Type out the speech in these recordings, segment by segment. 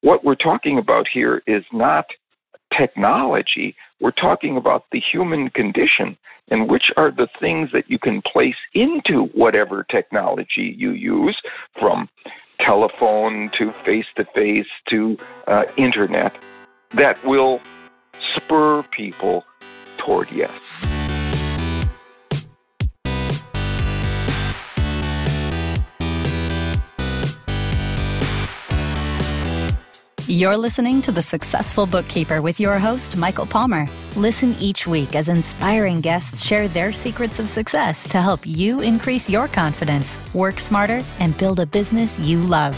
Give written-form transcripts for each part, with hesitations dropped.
what we're talking about here is not technology. We're talking about the human condition, and which are the things that you can place into whatever technology you use, from telephone to face-to-face to internet, that will spur people toward yes. You're listening to The Successful Bookkeeper with your host, Michael Palmer. Listen each week as inspiring guests share their secrets of success to help you increase your confidence, work smarter, and build a business you love.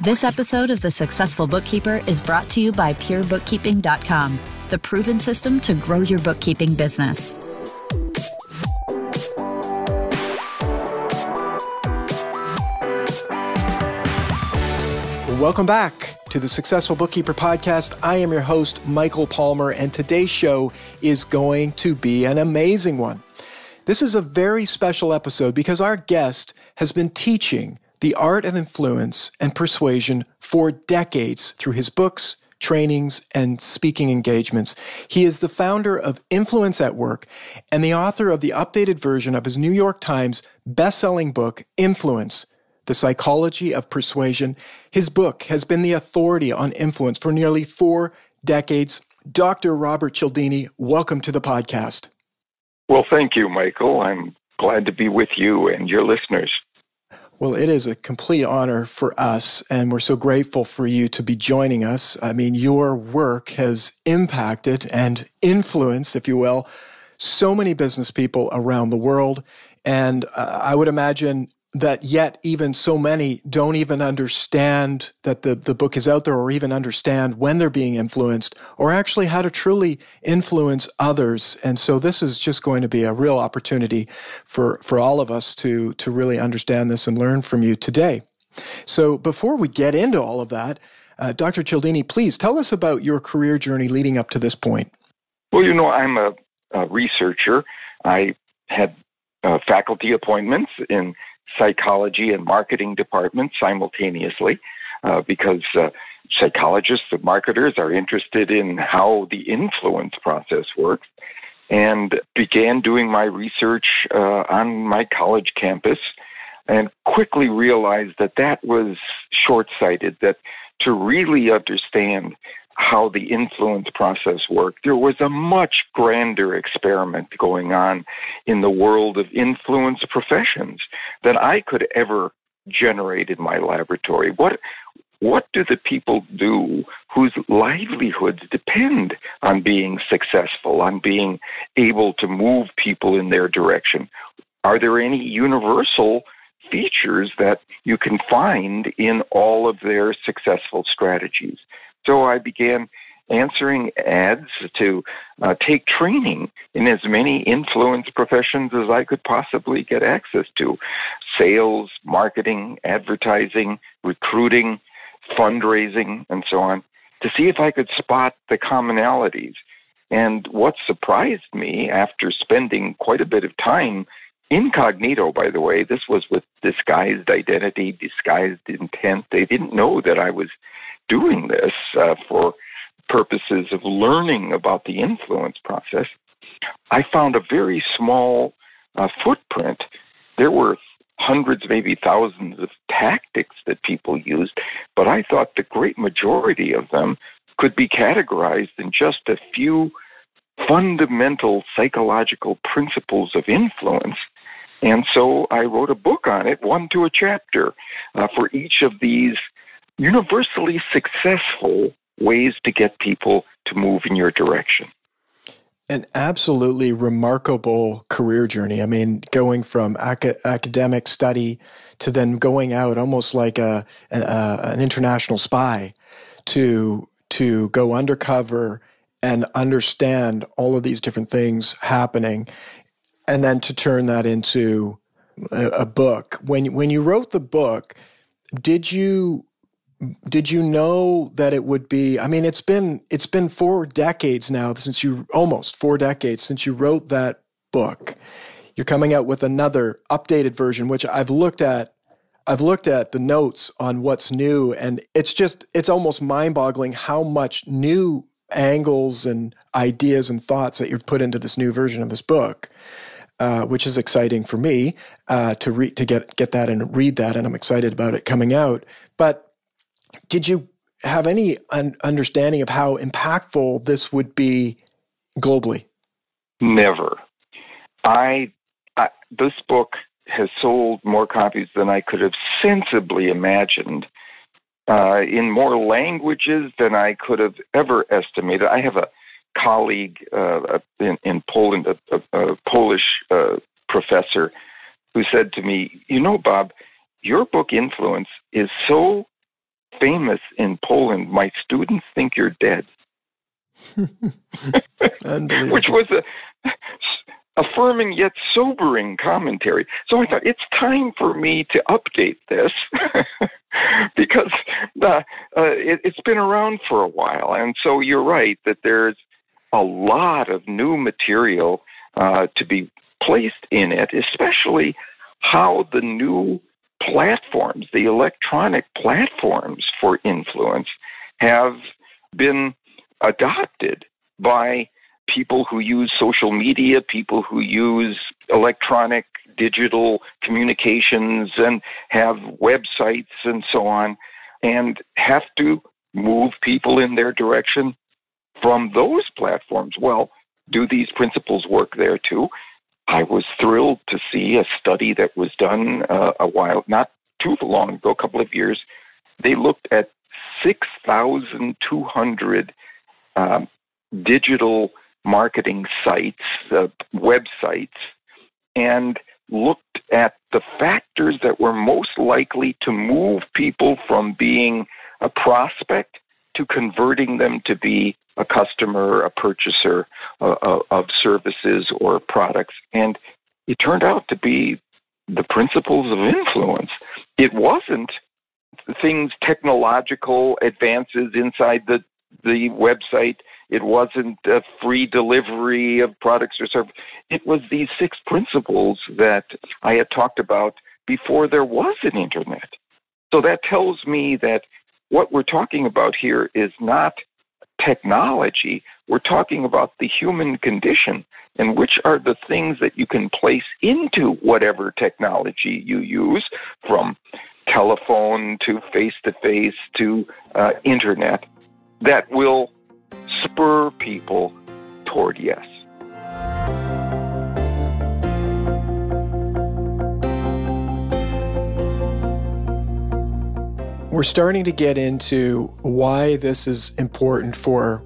This episode of The Successful Bookkeeper is brought to you by PureBookkeeping.com, the proven system to grow your bookkeeping business. Welcome back to the Successful Bookkeeper podcast. I am your host, Michael Palmer, and today's show is going to be an amazing one. This is a very special episode because our guest has been teaching the art of influence and persuasion for decades through his books, trainings, and speaking engagements. He is the founder of Influence at Work and the author of the updated version of his New York Times best-selling book, Influence, The Psychology of Persuasion. His book has been the authority on influence for nearly 4 decades. Dr. Robert Cialdini, welcome to the podcast. Well, thank you, Michael. I'm glad to be with you and your listeners. Well, it is a complete honor for us, and we're so grateful for you to be joining us. I mean, your work has impacted and influenced, if you will, so many business people around the world. And I would imagine that yet even so many don't even understand that the book is out there, or even understand when they're being influenced, or actually how to truly influence others. And so this is just going to be a real opportunity for all of us to really understand this and learn from you today. So before we get into all of that, Dr. Cialdini, please tell us about your career journey leading up to this point. Well, I'm a researcher. I had faculty appointments in psychology and marketing departments simultaneously because psychologists and marketers are interested in how the influence process works, and began doing my research on my college campus, and quickly realized that that was short-sighted, that to really understand how the influence process worked, there was a much grander experiment going on in the world of influence professions than I could ever generate in my laboratory. What do the people do whose livelihoods depend on being successful, on being able to move people in their direction? Are there any universal features that you can find in all of their successful strategies? So I began answering ads to take training in as many influence professions as I could possibly get access to: sales, marketing, advertising, recruiting, fundraising, and so on, to see if I could spot the commonalities. And what surprised me, after spending quite a bit of time incognito, by the way, this was with disguised identity, disguised intent. They didn't know that I was doing this for purposes of learning about the influence process. I found a very small footprint. There were hundreds, maybe thousands of tactics that people used, but I thought the great majority of them could be categorized in just a few fundamental psychological principles of influence. And so I wrote a book on it, 1 to a chapter, for each of these universally successful ways to get people to move in your direction. An absolutely remarkable career journey. I mean, going from academic study to then going out almost like an international spy to go undercover and understand all of these different things happening, and then to turn that into a book. When you wrote the book, did you know that it would be? I mean, it's been 4 decades now almost 4 decades since you wrote that book. You're coming out with another updated version, which I've looked at I've looked at the notes on what's new, and it's almost mind-boggling how much new angles and ideas and thoughts that you've put into this new version of this book, which is exciting for me to get that and read that, and I'm excited about it coming out. But did you have any understanding of how impactful this would be globally? Never. This book has sold more copies than I could have sensibly imagined, in more languages than I could have ever estimated. I have a colleague in Poland, a Polish professor, who said to me, Bob, your book Influence is so famous in Poland, my students think you're dead. Unbelievable. Which was a affirming yet sobering commentary. So I thought, it's time for me to update this because it's been around for a while. And so you're right that there's a lot of new material to be placed in it, especially how the new platforms, the electronic platforms for influence, have been adopted by people who use social media, people who use electronic digital communications and have websites and so on, and have to move people in their direction from those platforms. Well, do these principles work there too? I was thrilled to see a study that was done not too long ago, a couple of years. They looked at 6,200 digital marketing sites, websites, and looked at the factors that were most likely to move people from being a prospect to converting them to be a customer, a purchaser of services or products. And it turned out to be the principles of influence. It wasn't things, technological advances inside the website. It wasn't a free delivery of products or services. It was these 6 principles that I had talked about before there was an internet. So that tells me that what we're talking about here is not technology. We're talking about the human condition, and which are the things that you can place into whatever technology you use, from telephone to face-to-face to internet, that will spur people toward yes. We're starting to get into why this is important for,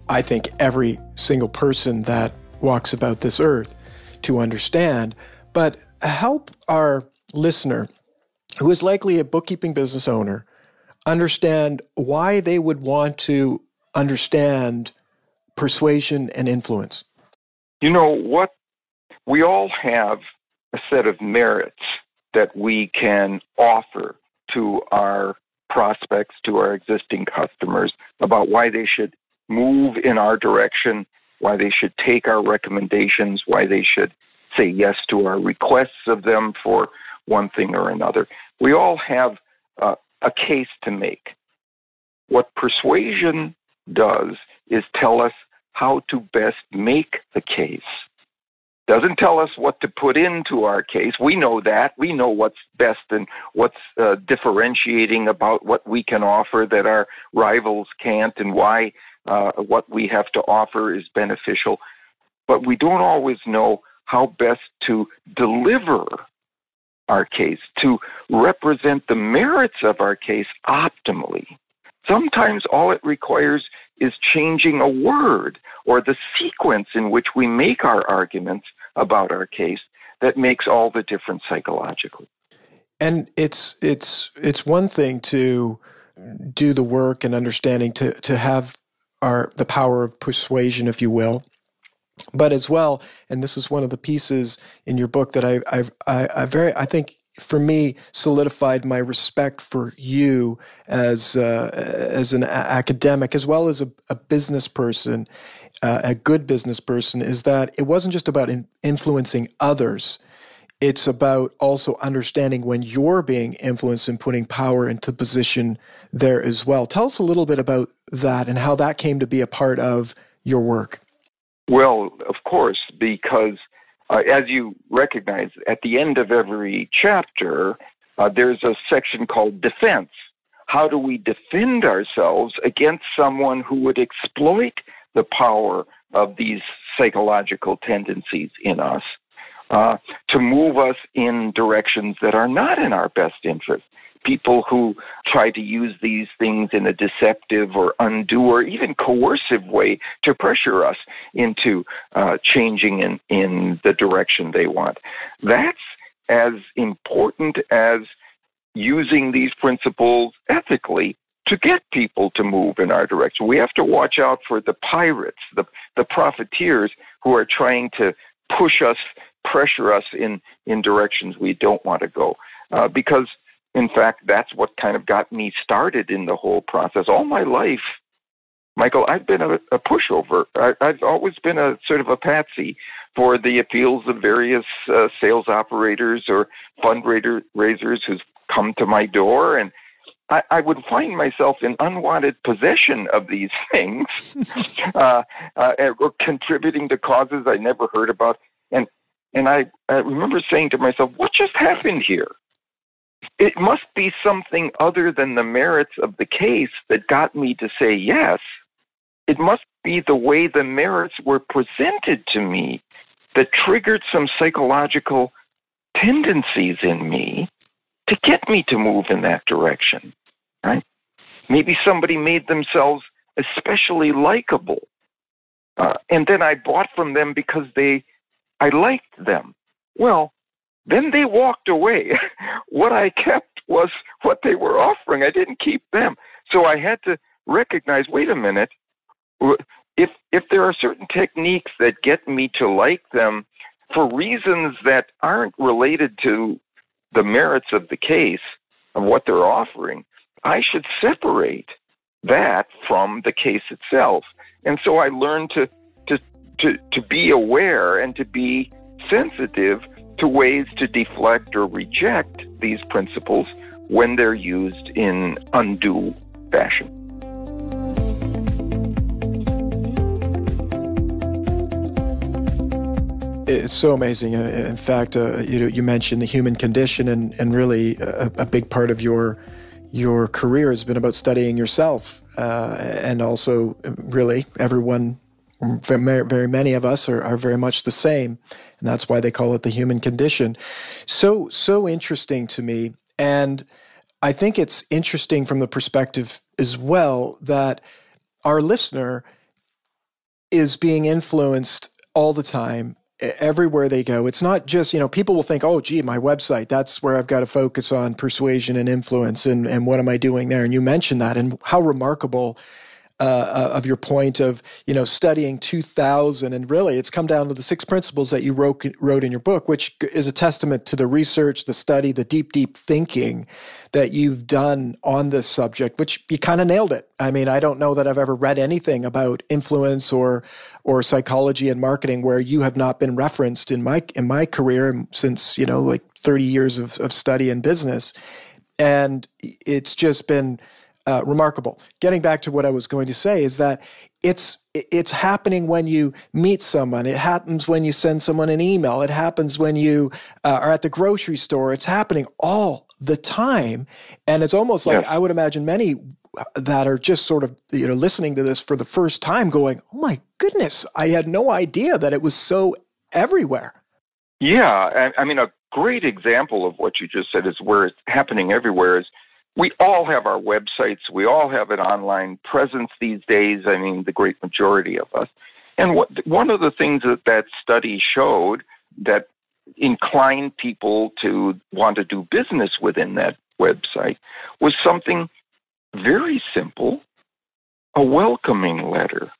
I think, every single person that walks about this earth to understand. But help our listener, who is likely a bookkeeping business owner, understand why they would want to understand persuasion and influence. What we all have a set of merits that we can offer to our prospects, to our existing customers, about why they should move in our direction, why they should take our recommendations, why they should say yes to our requests of them for one thing or another. We all have a case to make. What persuasion does is tell us how to best make the case. Doesn't tell us what to put into our case. We know that. We know what's best and what's differentiating about what we can offer that our rivals can't, and why what we have to offer is beneficial. But we don't always know how best to deliver our case, to represent the merits of our case optimally. Sometimes all it requires is changing a word or the sequence in which we make our arguments about our case that makes all the difference psychologically. And it's one thing to do the work and understanding to have the power of persuasion, if you will, but as well, and this is one of the pieces in your book that I think for me solidified my respect for you as an academic as well as a business person, a good business person, is that it wasn't just about influencing others. it's about also understanding when you're being influenced and putting power into position there as well. Tell us a little bit about that and how that came to be a part of your work. Well, of course, because as you recognize, at the end of every chapter, there's a section called defense. How do we defend ourselves against someone who would exploit the power of these psychological tendencies in us to move us in directions that are not in our best interest? People who try to use these things in a deceptive or undue or even coercive way to pressure us into changing in the direction they want. That's as important as using these principles ethically to get people to move in our direction. We have to watch out for the pirates, the profiteers who are trying to push us, pressure us in directions we don't want to go. Because, in fact, that's what kind of got me started in the whole process. All my life, Michael, I've been a pushover. I've always been a sort of a patsy for the appeals of various sales operators or fundraisers who've come to my door, and I would find myself in unwanted possession of these things, or contributing to causes I never heard about. And I remember saying to myself, what just happened here? It must be something other than the merits of the case that got me to say yes. It must be the way the merits were presented to me that triggered some psychological tendencies in me to get me to move in that direction, right? Maybe somebody made themselves especially likable, and then I bought from them because I liked them. Well, then they walked away. What I kept was what they were offering. I didn't keep them. So I had to recognize, wait a minute, if there are certain techniques that get me to like them for reasons that aren't related to the merits of the case, of what they're offering, I should separate that from the case itself. And so I learned to be aware and to be sensitive to ways to deflect or reject these principles when they're used in undue fashion. It's so amazing. In fact, you mentioned the human condition, and really a big part of your career has been about studying yourself, and also really everyone. Very many of us are very much the same, and that's why they call it the human condition. So interesting to me, and I think it's interesting from the perspective as well that our listener is being influenced all the time, everywhere they go. It's not just, people will think, oh, gee, my website, that's where I've got to focus on persuasion and influence, and what am I doing there? And you mentioned that, and how remarkable of your point of, studying 2,000, and really it's come down to the 6 principles that you wrote in your book, which is a testament to the research, the study, the deep thinking that you've done on this subject, which you kind of nailed it. I mean, I don't know that I've ever read anything about influence or psychology and marketing where you have not been referenced in my career since, like 30 years of study in business. And it's just been remarkable. Getting back to what I was going to say is that it's happening when you meet someone. It happens when you send someone an email. It happens when you are at the grocery store. It's happening all the time. And it's almost like, I would imagine many that are just sort of, listening to this for the first time going, oh my goodness, I had no idea that it was so everywhere. Yeah. I mean, a great example of what you just said is where it's happening everywhere is we all have our websites. We all have an online presence these days. I mean, the great majority of us. And one of the things that study showed that inclined people to want to do business within that website was something very simple, a welcoming letter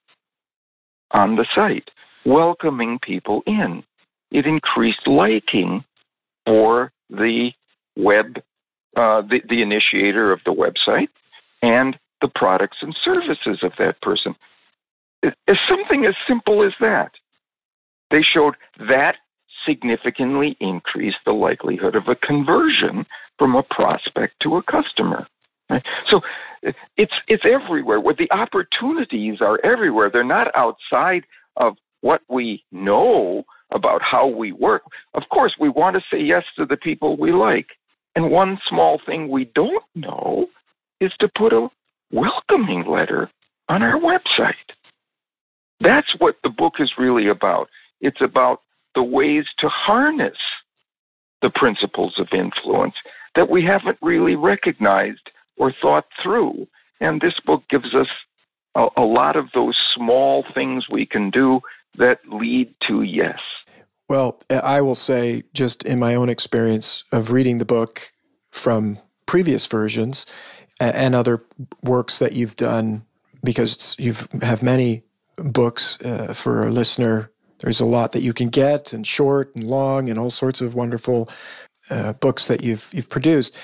on the site, welcoming people in. It increased liking for the web the initiator of the website and the products and services of that person. It's something as simple as that. They showed that significantly increase the likelihood of a conversion from a prospect to a customer. Right? So it's everywhere. Where the opportunities are everywhere. They're not outside of what we know about how we work. Of course, we want to say yes to the people we like. And one small thing we don't know is to put a welcoming letter on our website. That's what the book is really about. It's about the ways to harness the principles of influence that we haven't really recognized or thought through. And this book gives us a lot of those small things we can do that lead to yes. Well, I will say, just in my own experience of reading the book from previous versions and other works that you've done, because you have many books for a listener. There's a lot that you can get, and short and long, and all sorts of wonderful books that you've produced.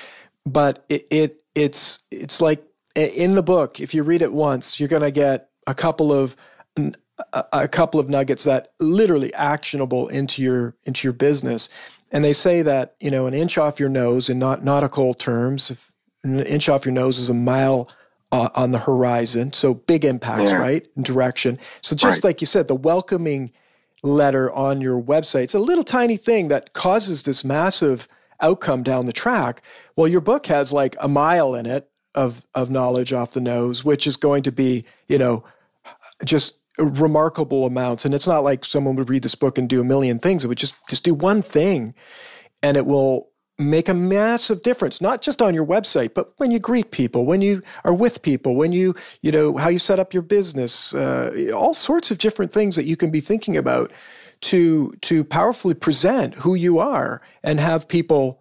But it's like in the book, if you read it once, you're going to get a couple of nuggets that literally actionable into your business. And they say that, an inch off your nose, in nautical terms, if an inch off your nose is a mile on the horizon. So big impacts, right? Direction. So just like you said, the welcoming letter on your website, it's a little tiny thing that causes this massive outcome down the track. Well, your book has like a mile in it of knowledge off the nose, which is going to be, just remarkable amounts. And it's not like someone would read this book and do a million things. It would just do one thing, and it will make a massive difference, not just on your website, but when you greet people, when you are with people, when you how you set up your business, all sorts of different things that you can be thinking about to powerfully present who you are and have people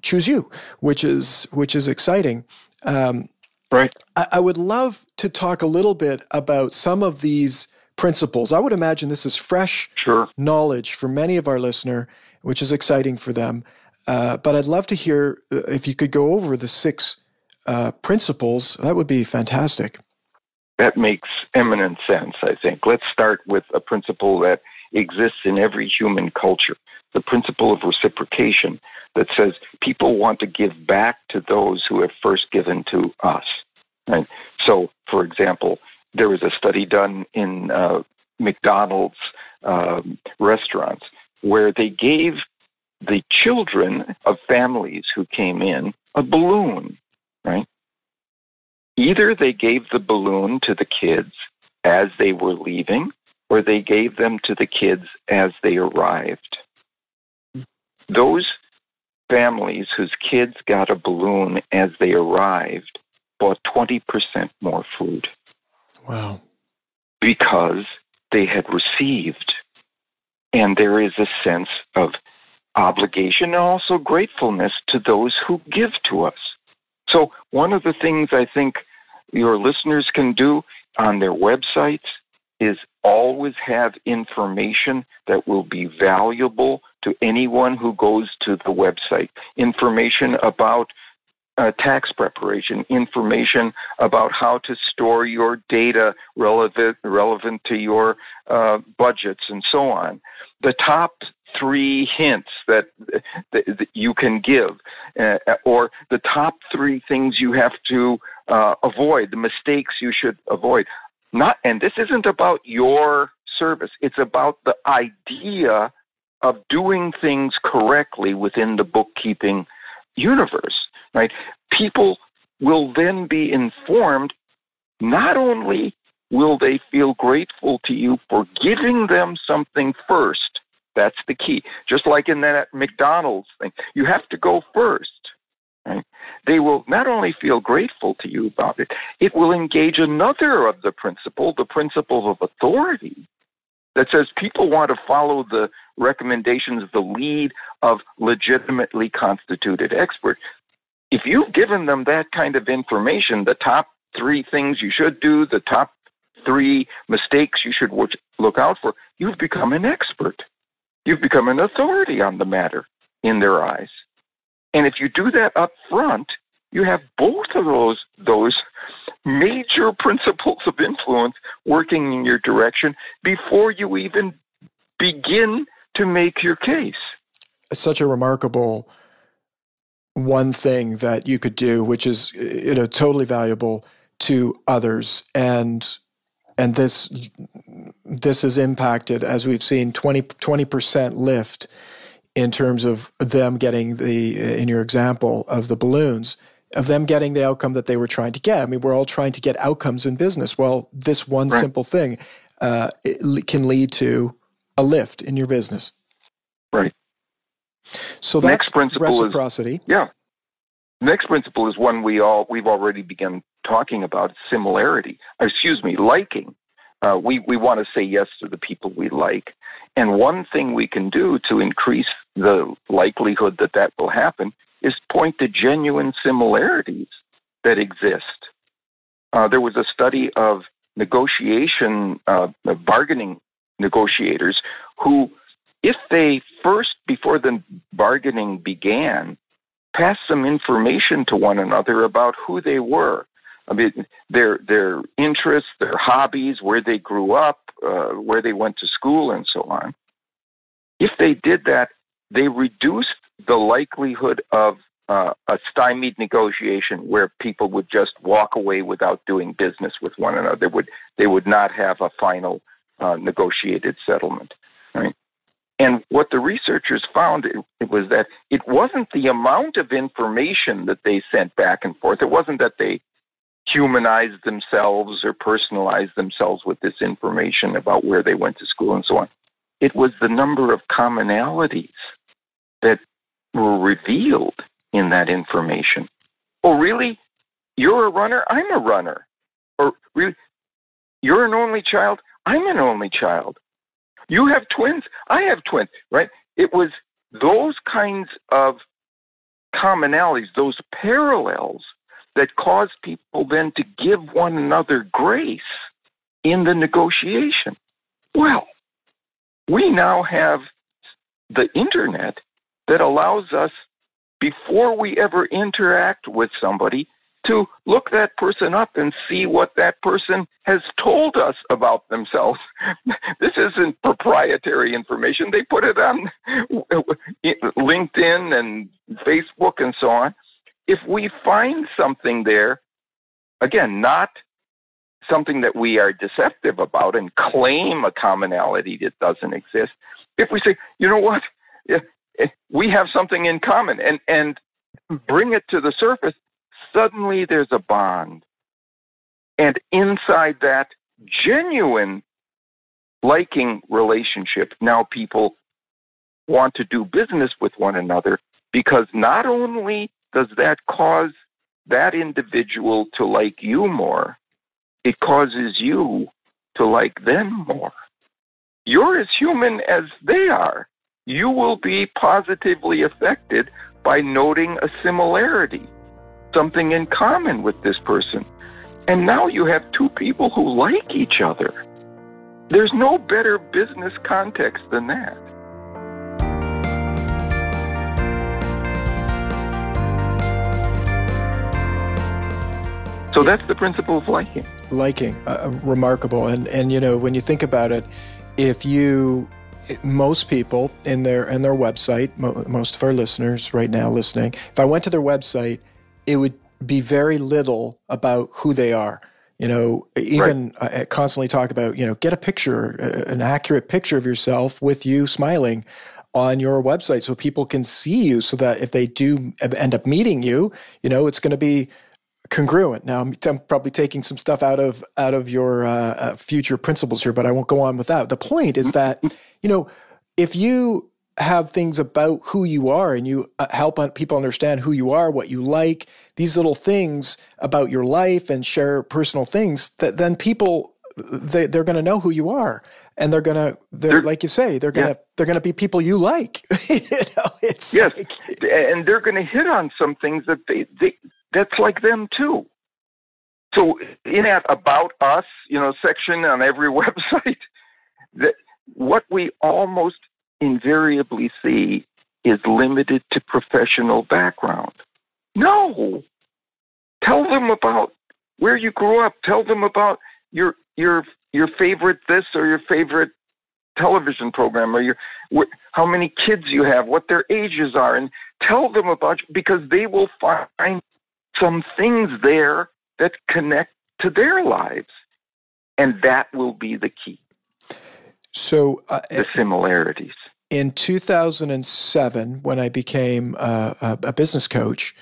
choose you, which is exciting. Right. I would love to talk a little bit about some of these principles. I would imagine this is fresh knowledge for many of our listeners, which is exciting for them. But I'd love to hear if you could go over the 6 principles. That would be fantastic. That makes eminent sense, I think. Let's start with a principle that exists in every human culture, the principle of reciprocation, that says people want to give back to those who have first given to us. Right? So, for example, there was a study done in McDonald's restaurants where they gave the children of families who came in a balloon, right? Either they gave the balloon to the kids as they were leaving, or they gave them to the kids as they arrived. Those families whose kids got a balloon as they arrived bought 20% more food. Wow. Because they had received. And there is a sense of obligation and also gratefulness to those who give to us. So one of the things I think your listeners can do on their websites is always have information that will be valuable to anyone who goes to the website. Information about tax preparation, information about how to store your data relevant to your budgets and so on. The top 3 hints that you can give, or the top 3 things you have to avoid, the mistakes you should avoid. And this isn't about your service. It's about the idea of doing things correctly within the bookkeeping universe, right? People will then be informed. Not only will they feel grateful to you for giving them something first, that's the key. Just like in that McDonald's thing, you have to go first. Right? They will not only feel grateful to you about it, it will engage another of the principle of authority, that says people want to follow the recommendations of the lead of legitimately constituted experts. If you've given them that kind of information, the top 3 things you should do, the top 3 mistakes you should look out for, you've become an expert. You've become an authority on the matter in their eyes. And if you do that up front, you have both of those major principles of influence working in your direction before you even begin to make your case. It's such a remarkable one thing that you could do, which is, totally valuable to others. And this has impacted, as we've seen, 20% lift in terms of them getting in your example of the balloons, of them getting the outcome that they were trying to get. I mean, we're all trying to get outcomes in business. Well, this one simple thing it can lead to a lift in your business. Right. So that's reciprocity. Next principle is one we've already begun talking about, similarity. Liking. We want to say yes to the people we like. And one thing we can do to increase the likelihood that will happen is point to genuine similarities that exist. There was a study of bargaining negotiators who, if they first, before the bargaining began, passed some information to one another about who they were. I mean, their interests, their hobbies, where they grew up, where they went to school, and so on. If they did that, they reduced the likelihood of a stymied negotiation where people would just walk away without doing business with one another. They would not have a final negotiated settlement. Right? And what the researchers found it was that it wasn't the amount of information that they sent back and forth. It wasn't that they humanized themselves or personalized themselves with this information about where they went to school and so on. It was the number of commonalities that were revealed in that information. Oh, really? You're a runner? I'm a runner. Or really? You're an only child? I'm an only child. You have twins? I have twins, right? It was those kinds of commonalities, those parallels that caused people then to give one another grace in the negotiation. Well, we now have the internet that allows us, before we ever interact with somebody, to look that person up and see what that person has told us about themselves. This isn't proprietary information. They put it on LinkedIn and Facebook and so on. If we find something there, again, not something that we are deceptive about and claim a commonality that doesn't exist, if we say, you know what, we have something in common, and bring it to the surface, suddenly there's a bond. And inside that genuine liking relationship, now people want to do business with one another, because not only does that cause that individual to like you more, it causes you to like them more. You're as human as they are. You will be positively affected by noting a similarity, something in common with this person. And now you have two people who like each other. There's no better business context than that. So that's the principle of liking. Liking, remarkable. And you know, when you think about it, most people in their website, most of our listeners right now listening, if I went to their website, it would be very little about who they are. You know, even I constantly talk about, get a picture, an accurate picture of yourself with you smiling on your website so people can see you, so that if they do end up meeting you, it's going to be congruent. Now, I'm probably taking some stuff out of your future principles here, but I won't go on with that. The point is that, if you have things about who you are and you help people understand who you are, what you like, these little things about your life, and share personal things, that then people, they're going to know who you are. And they're like you say, they're going to be people you like. It's yes. And they're going to hit on some things that that's like them too. So in that About Us, section on every website, that what we almost invariably see is limited to professional background. No. Tell them about where you grew up. Tell them about your favorite this or your favorite television program, or how many kids you have, what their ages are, and tell them about you, because they will find some things there that connect to their lives. And that will be the key. So the similarities. In 2007, when I became a business coach,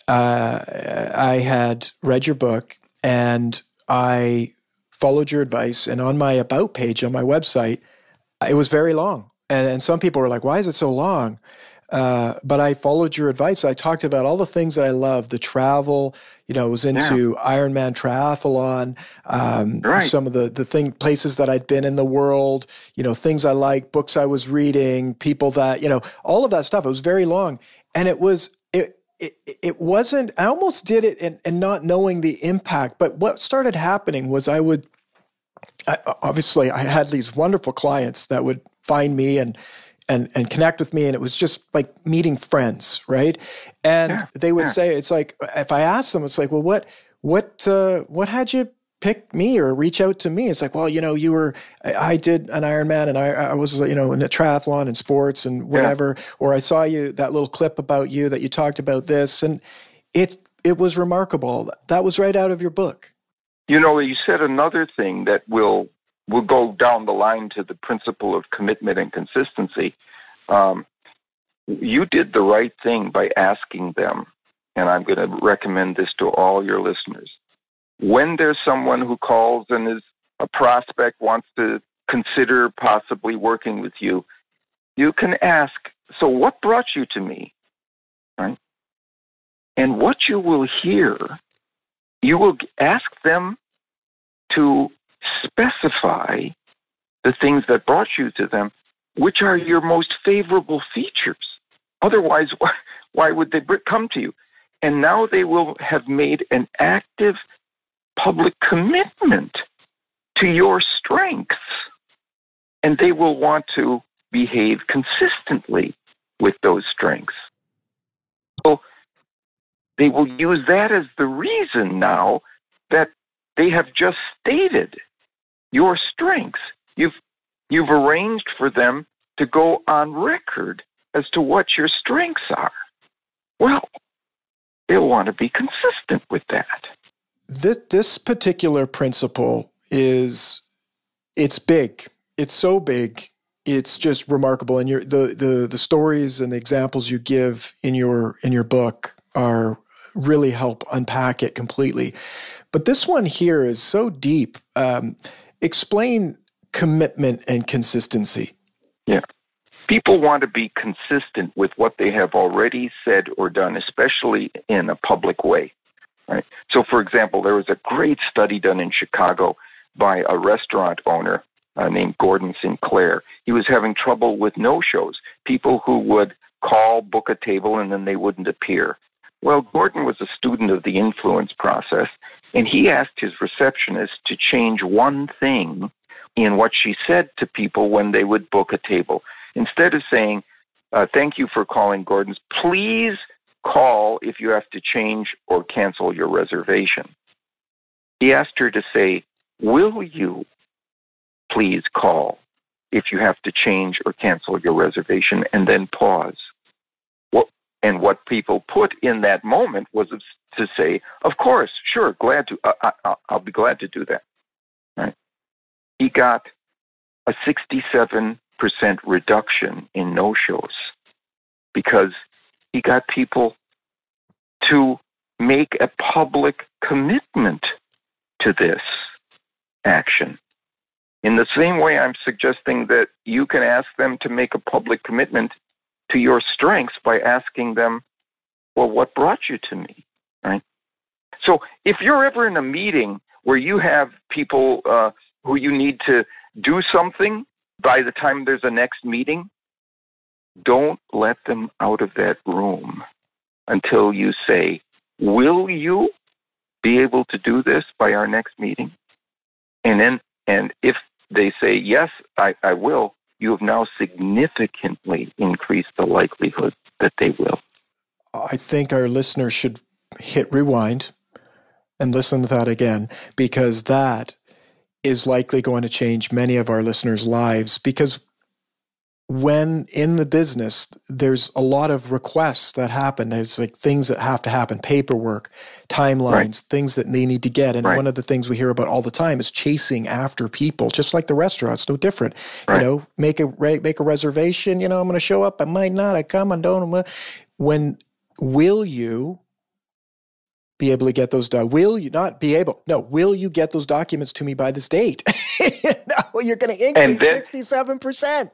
I had read your book and I followed your advice. And on my About page on my website, it was very long. And some people were like, why is it so long? But I followed your advice. I talked about all the things that I love, the travel, I was into Ironman triathlon, some of the places that I'd been in the world, things I like, books I was reading, people that, all of that stuff. It was very long. And it wasn't, I almost did it and not knowing the impact. But what started happening was obviously I had these wonderful clients that would find me and connect with me. And it was just like meeting friends, right? And they would say, it's like, if I asked them, it's like, well, what had you pick me or reach out to me? It's like, well, I did an Ironman and I was, in a triathlon and sports and whatever, or I saw that little clip about you that you talked about this. And it was remarkable. That was right out of your book. You said another thing that will go down the line to the principle of commitment and consistency. You did the right thing by asking them, and I'm going to recommend this to all your listeners. When there's someone who calls and is a prospect, wants to consider possibly working with you, you can ask, so what brought you to me? Right? And what you will hear, you will ask them to specify the things that brought you to them, which are your most favorable features. Otherwise, why would they come to you? And now they will have made an active public commitment to your strengths, and they will want to behave consistently with those strengths. So they will use that as the reason now that they have just stated your strengths. You've arranged for them to go on record as to what your strengths are. Well, they'll want to be consistent with that. This particular principle it's big. It's so big. It's just remarkable. And the stories and the examples you give in your book are really help unpack it completely. But this one here is so deep. Explain commitment and consistency. Yeah. People want to be consistent with what they have already said or done, especially in a public way. Right? So, for example, there was a great study done in Chicago by a restaurant owner named Gordon Sinclair. He was having trouble with no-shows, people who would call, book a table, and then they wouldn't appear. Well, Gordon was a student of the influence process, and he asked his receptionist to change one thing in what she said to people when they would book a table. Instead of saying, thank you for calling Gordon's, please call if you have to change or cancel your reservation. He asked her to say, will you please call if you have to change or cancel your reservation, and then pause. And what people put in that moment was to say, of course, sure, glad to, I'll be glad to do that. Right? He got a 67% reduction in no-shows because he got people to make a public commitment to this action. In the same way, I'm suggesting that you can ask them to make a public commitment to your strengths by asking them, well, what brought you to me, right? So if you're ever in a meeting where you have people who you need to do something by the time there's a next meeting, don't let them out of that room until you say, will you be able to do this by our next meeting? And if they say, yes, I will, you have now significantly increased the likelihood that they will. I think our listeners should hit rewind and listen to that again, because that is likely going to change many of our listeners' lives, because when in the business, there's a lot of requests that happen. There's like things that have to happen, paperwork, timelines, things that they need to get. And one of the things we hear about all the time is chasing after people, just like the restaurants, no different. You know, make a reservation, I'm going to show up, I might not, I come, I don't. Will you be able to get those done? Will you not be able? No, will you get those documents to me by this date? You're going to increase 67%.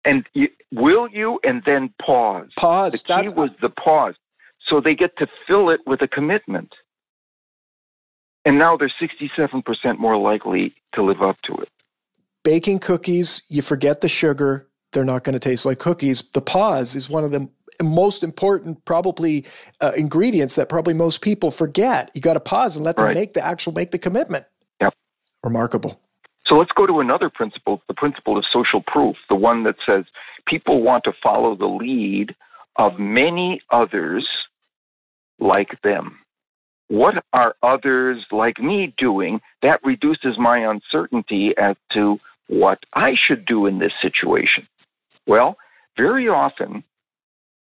And will you, and then pause. Pause. The key was the pause. So they get to fill it with a commitment. And now they're 67% more likely to live up to it. Baking cookies, you forget the sugar, they're not going to taste like cookies. The pause is one of the most important, probably, ingredients that probably most people forget. You got to pause and let them make the commitment. Yep. Remarkable. So let's go to another principle, the principle of social proof, the one that says people want to follow the lead of many others like them. What are others like me doing? That reduces my uncertainty as to what I should do in this situation. Well, very often,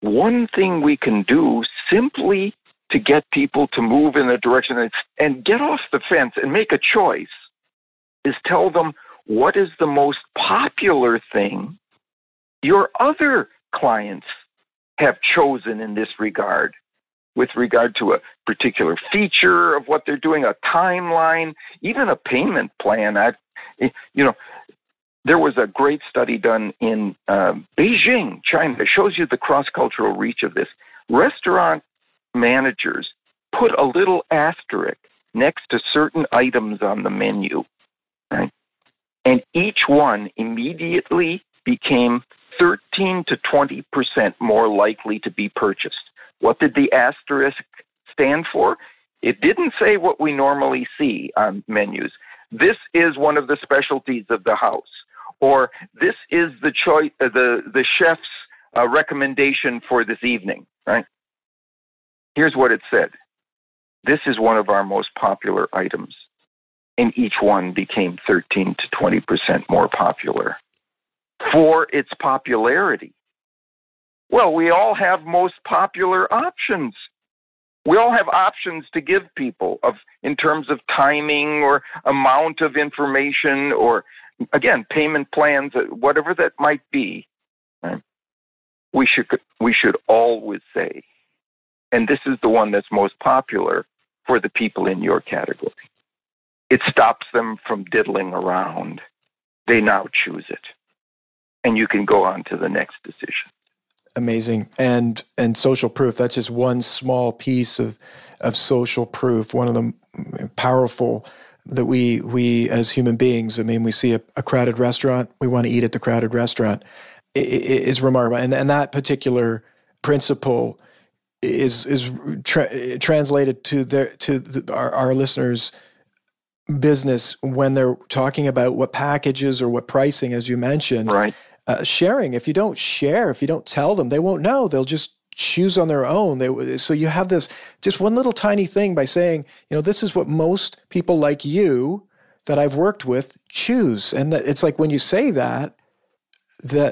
one thing we can do simply to get people to move in a direction and get off the fence and make a choice is tell them what is the most popular thing your other clients have chosen in this regard, with regard to a particular feature of what they're doing, a timeline, even a payment plan. There was a great study done in Beijing, China. It shows you the cross-cultural reach of this. Restaurant managers put a little asterisk next to certain items on the menu. Right? And each one immediately became 13 to 20% more likely to be purchased. What did the asterisk stand for? It didn't say what we normally see on menus. This is one of the specialties of the house, or this is the choice, the chef's recommendation for this evening. Right? Here's what it said: this is one of our most popular items. And each one became 13 to 20% more popular for its popularity. Well, we all have most popular options. We all have options to give people in terms of timing or amount of information or, again, payment plans, whatever that might be. Right? We should always say, and this is the one that's most popular for the people in your category. It stops them from diddling around. They now choose it. And you can go on to the next decision. Amazing. And social proof, that's just one small piece of social proof, one of the powerful that we as human beings, we see a crowded restaurant, we want to eat at the crowded restaurant. It is remarkable. And that particular principle is translated to our listeners' business when they're talking about what packages or what pricing, as you mentioned. Right. Sharing. If you don't share, if you don't tell them, they won't know. They'll just choose on their own. So you have this just one little tiny thing by saying, this is what most people like you that I've worked with choose. And it's like when you say that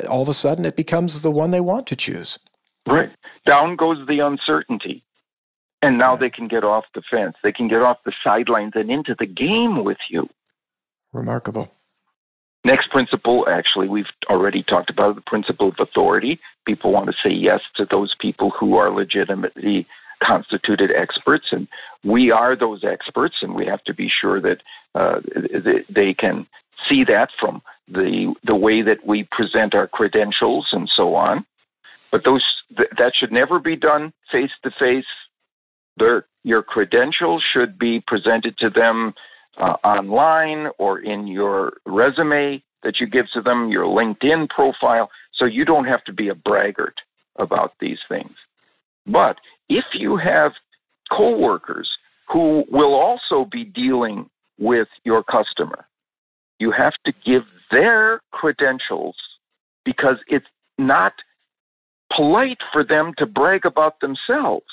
all of a sudden it becomes the one they want to choose. Right. Down goes the uncertainty. And now they can get off the fence. They can get off the sidelines and into the game with you. Remarkable. Next principle, actually, we've already talked about the principle of authority. People want to say yes to those people who are legitimately constituted experts, and we are those experts, and we have to be sure that they can see that from the way that we present our credentials and so on. But that should never be done face-to-face. Your credentials should be presented to them online or in your resume that you give to them, your LinkedIn profile, so you don't have to be a braggart about these things. But if you have coworkers who will also be dealing with your customer, you have to give their credentials, because it's not polite for them to brag about themselves.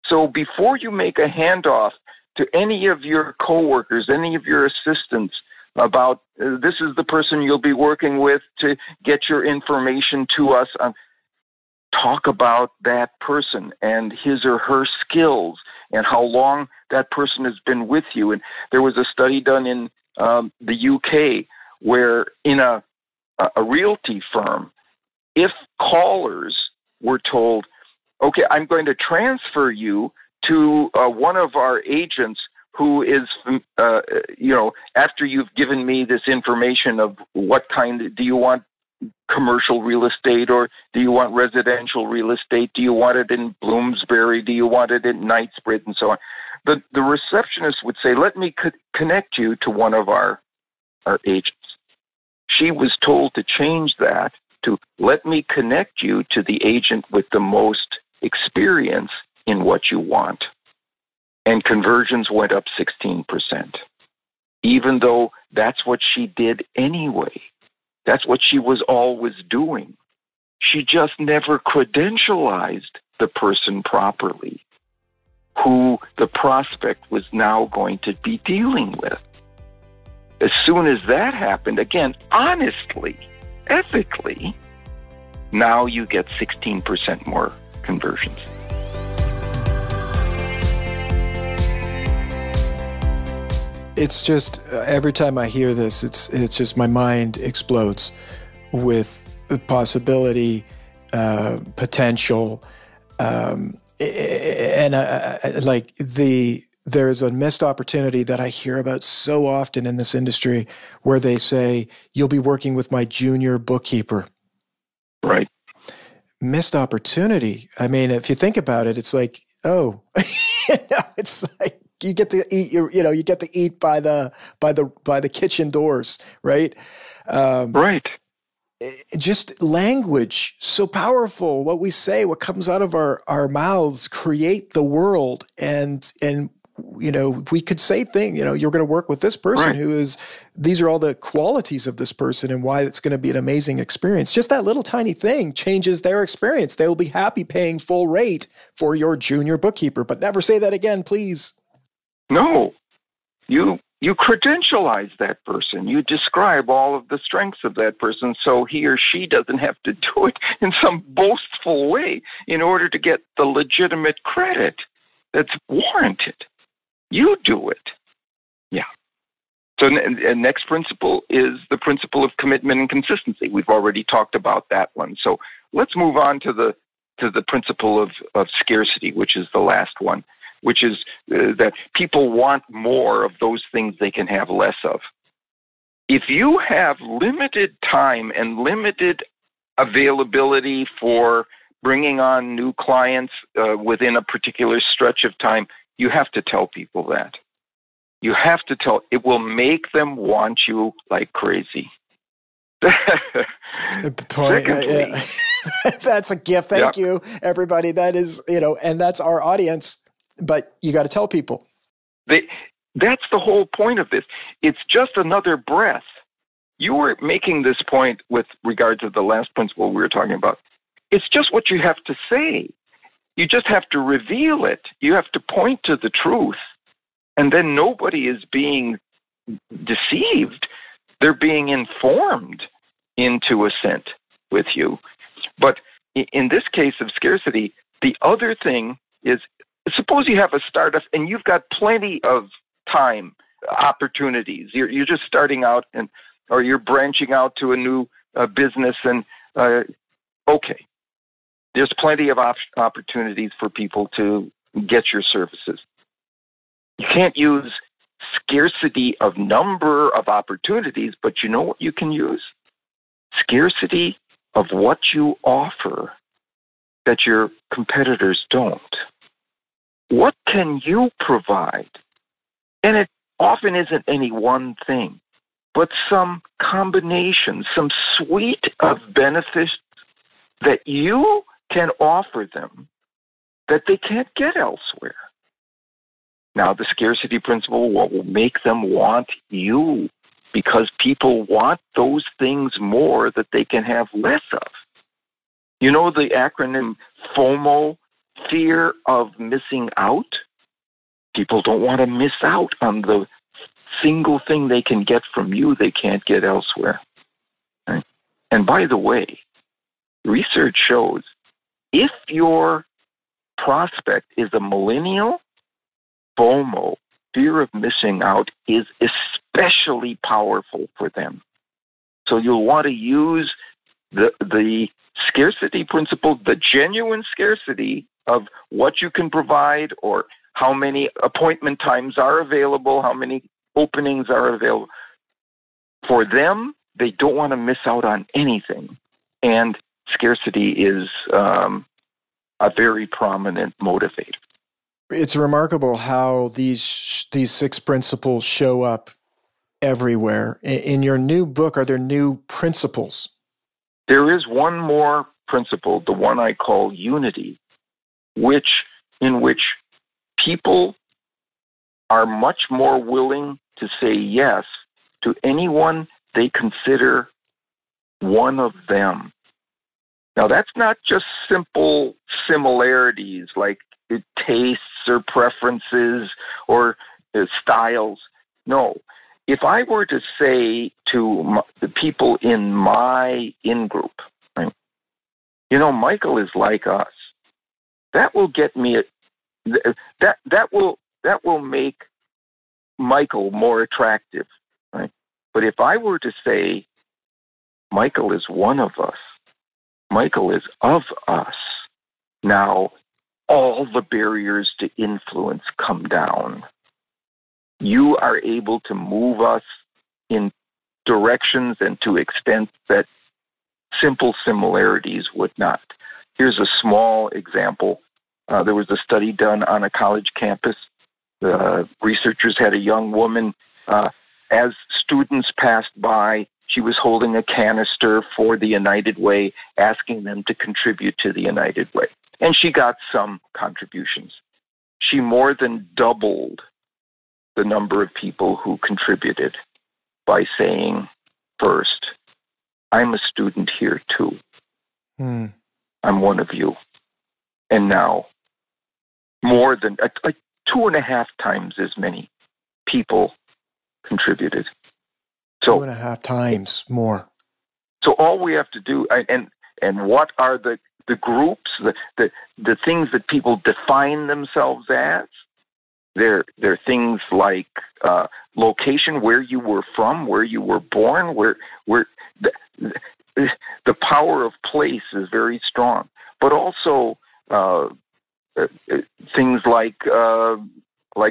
So before you make a handoff to any of your coworkers, any of your assistants, about this is the person you'll be working with to get your information to us. Talk about that person and his or her skills and how long that person has been with you. And there was a study done in the UK where in a realty firm, if callers were told, okay, I'm going to transfer you to one of our agents who is, after you've given me this information of what kind, do you want commercial real estate or do you want residential real estate? Do you want it in Bloomsbury? Do you want it in Knightsbridge? And so on. The receptionist would say, let me connect you to one of our agents. She was told to change that to let me connect you to the agent with the most experience in what you want. And conversions went up 16%, even though that's what she did anyway. That's what she was always doing. She just never credentialized the person properly, who the prospect was now going to be dealing with. As soon as that happened, again, honestly, ethically, now you get 16% more conversions. It's just, every time I hear this, it's just my mind explodes with the possibility, potential, there's a missed opportunity that I hear about so often in this industry where they say, you'll be working with my junior bookkeeper. Right. Missed opportunity. I mean, if you think about it, it's like, oh, it's like, you get to eat you get to eat by the kitchen doors, right? Right. Just language, so powerful. What we say, what comes out of our mouths create the world. And we could say things, you're going to work with this person right. These are all the qualities of this person and why it's going to be an amazing experience. Just that little tiny thing changes their experience. They will be happy paying full rate for your junior bookkeeper, but never say that again, please. No, you credentialize that person. You describe all of the strengths of that person so he or she doesn't have to do it in some boastful way in order to get the legitimate credit that's warranted. You do it. Yeah. So next principle is the principle of commitment and consistency. We've already talked about that one. So let's move on to the principle of scarcity, which is the last one, which is that people want more of those things they can have less of. If you have limited time and limited availability for bringing on new clients within a particular stretch of time, you have to tell people that. You have to tell. It will make them want you like crazy. Secondly, that's a gift. Thank you, everybody. That is, and that's our audience. But you got to tell people. That's the whole point of this. It's just another breath. You were making this point with regard to the last principle we were talking about. It's just what you have to say. You just have to reveal it. You have to point to the truth. And then nobody is being deceived. They're being informed into assent with you. But in this case of scarcity, the other thing is, suppose you have a startup and you've got plenty of time, opportunities. You're just starting out, or you're branching out to a new business, and okay, there's plenty of opportunities for people to get your services. You can't use scarcity of number of opportunities, but you know what you can use? Scarcity of what you offer that your competitors don't. What can you provide? And it often isn't any one thing, but some combination, some suite of benefits that you can offer them that they can't get elsewhere. Now, the scarcity principle will make them want you, because people want those things more that they can have less of. You know the acronym FOMO, fear of missing out? People don't want to miss out on the single thing they can get from you they can't get elsewhere. Right? And by the way, research shows if your prospect is a millennial, FOMO, fear of missing out, is especially powerful for them. So you'll want to use the scarcity principle, the genuine scarcity of what you can provide or how many appointment times are available, how many openings are available. For them, they don't want to miss out on anything. And scarcity is a very prominent motivator. It's remarkable how these 6 principles show up everywhere. In your new book, are there new principles? There is one more principle, the one I call unity, in which people are much more willing to say yes to anyone they consider one of them. Now, that's not just simple similarities like tastes or preferences or styles. No. If I were to say to the people in my in-group, right, Michael is like us, that will get me that will make Michael more attractive, right? But if I were to say Michael is one of us, Michael is of us, now all the barriers to influence come down. You are able to move us in directions and to extents that simple similarities would not. Here's a small example. There was a study done on a college campus. The researchers had a young woman. As students passed by, she was holding a canister for the United Way, asking them to contribute to the United Way. And she got some contributions. She more than doubled the number of people who contributed by saying, first, I'm a student here too. I'm one of you. And now, more than 2.5 times as many people contributed. So 2.5 times more. So all we have to do, and what are the groups, the things that people define themselves as? They're things like location, where you were from, where you were born, where the power of place is very strong. But also things like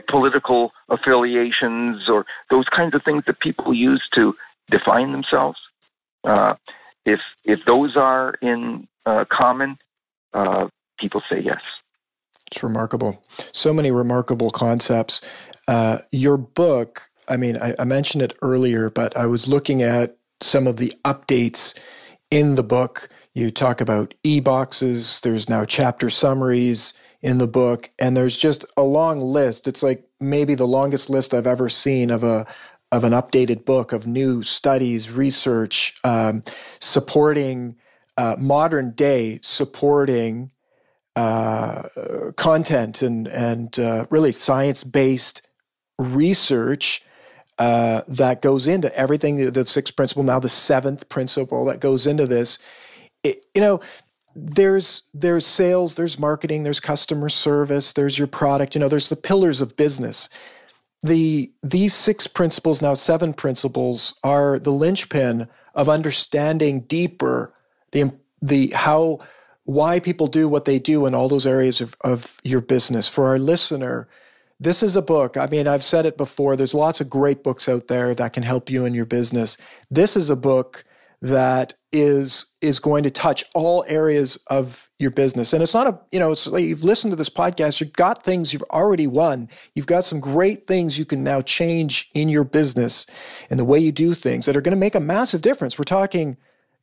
political affiliations or those kinds of things that people use to define themselves. If those are in common, people say yes. It's remarkable. So many remarkable concepts. Your book, I mentioned it earlier, but I was looking at some of the updates in the book. You talk about e-boxes. There's now chapter summaries in the book, and there's just a long list. It's like maybe the longest list I've ever seen of an updated book of new studies, research, supporting modern day supporting content and really science-based research that goes into everything, the 6th principle, now the 7th principle that goes into this. There's sales, there's marketing, there's customer service, there's your product, there's the pillars of business. These 6 principles, now 7 principles, are the linchpin of understanding deeper why people do what they do in all those areas of your business. For our listener, this is a book. I've said it before. There's lots of great books out there that can help you in your business. This is a book that is going to touch all areas of your business. And it's not it's like you've listened to this podcast, you've got things you've already won. You've got some great things you can now change in your business and the way you do things that are going to make a massive difference. We're talking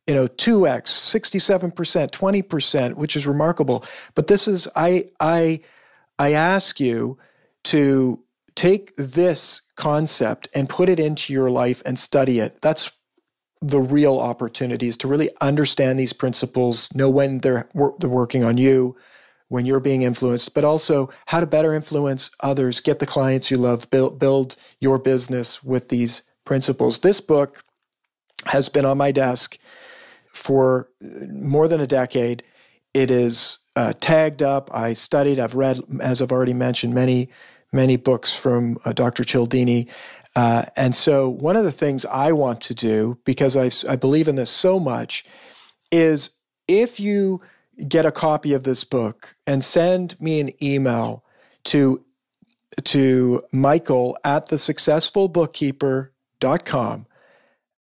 2x, 67%, 20%, which is remarkable. But this is, I ask you to take this concept and put it into your life and study it. That's the real opportunities to really understand these principles, know when they're working on you, when you're being influenced, but also how to better influence others, get the clients you love, build your business with these principles. This book has been on my desk for more than a decade. It is tagged up. I studied. I've read, as I've already mentioned, many books from Dr. Cialdini. And so one of the things I want to do, because I believe in this so much, is if you get a copy of this book and send me an email to Michael at thesuccessfulbookkeeper.com,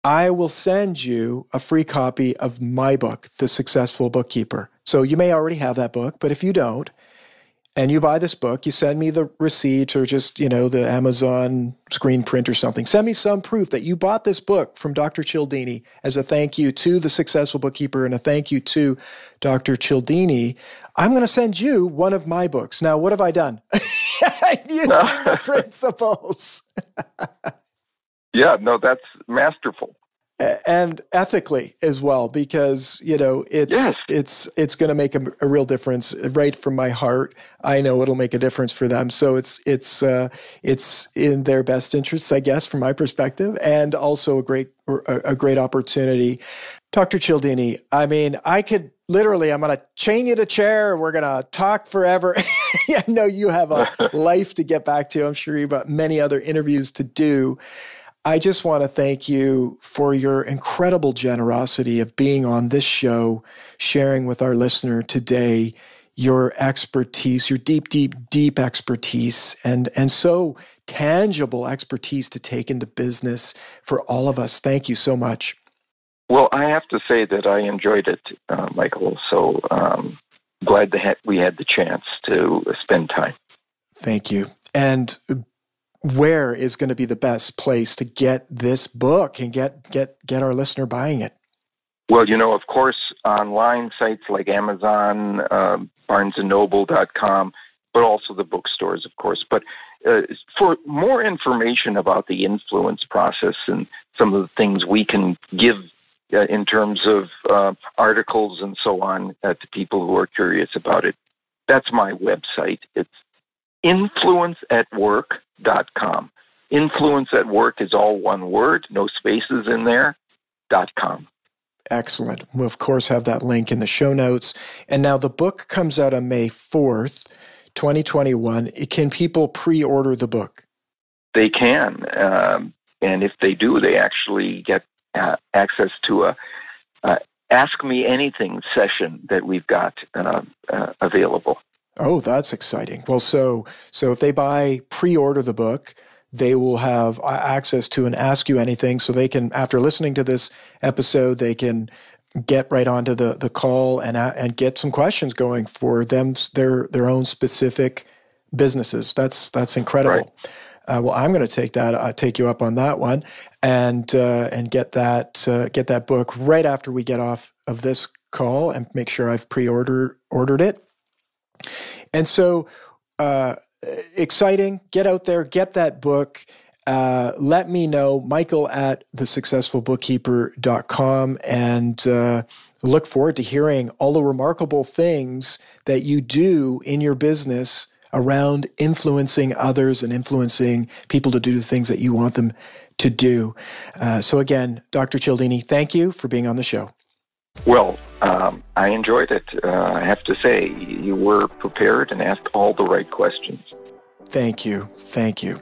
I will send you a free copy of my book, The Successful Bookkeeper. So you may already have that book, but if you don't, and you buy this book, you send me the receipt or just, the Amazon screen print or something. Send me some proof that you bought this book from Dr. Cialdini as a thank you to The Successful Bookkeeper and a thank you to Dr. Cialdini. I'm going to send you one of my books. Now, what have I done? I've used the principles. Yeah, no, that's masterful. And ethically as well, because it's going to make a real difference right from my heart. I know it'll make a difference for them, so it's in their best interests, I guess, from my perspective, and also a great opportunity. Dr. Cialdini, I mean, I'm going to chain you to a chair. We're going to talk forever. I know you have a life to get back to. I'm sure you've got many other interviews to do. I just want to thank you for your incredible generosity of being on this show, sharing with our listener today your expertise, your deep, deep, deep expertise, and so tangible expertise to take into business for all of us. Thank you so much. Well, I have to say that I enjoyed it, Michael. So glad that we had the chance to spend time. Thank you. And where is going to be the best place to get this book and get our listener buying it? Well, of course, online sites like Amazon, barnesandnoble.com, but also the bookstores, of course. But for more information about the influence process and some of the things we can give in terms of articles and so on to people who are curious about it, that's my website. It's influenceatwork.com. Influence at Work is all one word, no spaces in there, .com. Excellent. We'll, of course, have that link in the show notes. And now the book comes out on May 4th, 2021. Can people pre-order the book? They can. And if they do, they actually get access to a Ask Me Anything session that we've got available. Oh, that's exciting. Well, so if they pre-order the book, they will have access to an Ask You Anything, so they can, after listening to this episode, they can get right onto the call and get some questions going for them, their own specific businesses. That's incredible. Right. Well, I'm going to take you up on that one, and get that book right after we get off of this call, and make sure I've ordered it. And so, exciting. Get out there, get that book. Let me know, Michael at thesuccessfulbookkeeper.com, and look forward to hearing all the remarkable things that you do in your business around influencing others and influencing people to do the things that you want them to do. So again, Dr. Cialdini, thank you for being on the show. Well, I enjoyed it. I have to say, you were prepared and asked all the right questions. Thank you. Thank you.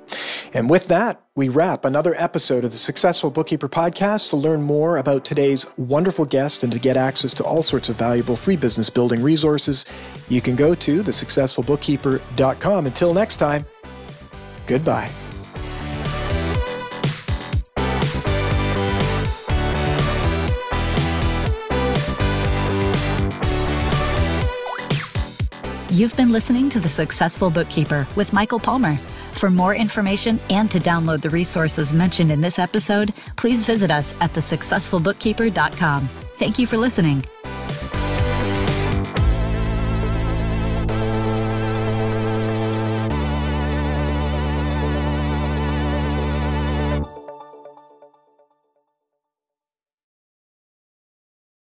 And with that, we wrap another episode of the Successful Bookkeeper podcast. To learn more about today's wonderful guest and to get access to all sorts of valuable free business building resources, you can go to thesuccessfulbookkeeper.com. Until next time, goodbye. You've been listening to The Successful Bookkeeper with Michael Palmer. For more information and to download the resources mentioned in this episode, please visit us at thesuccessfulbookkeeper.com. Thank you for listening.